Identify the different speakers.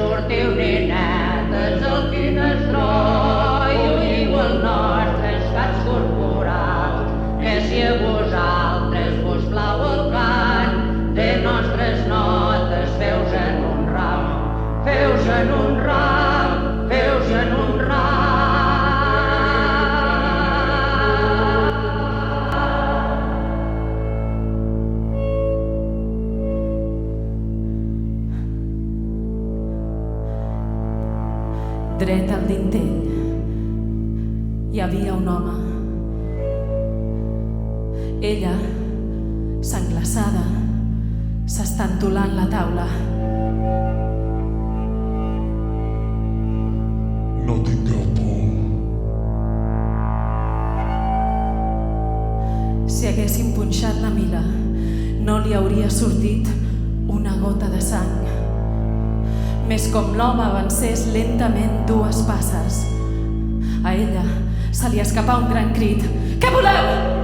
Speaker 1: Sortiu nenetes al finestró i oïu els nostres cants corporals, que si a vosaltres vos plau el cant, de nostres notes feus en un ram, feus en un ram, feus en un ram.
Speaker 2: Dret al dintell hi havia un home. Ella, sanglaçada, s'està entolant la taula.
Speaker 3: No tingueu por.
Speaker 2: Si haguessin punxat la Mila, no li hauria sortit una gota de sang. Més com l'home avancés lentament 2 passes. A ella se li escapà un gran crit. Què voleu?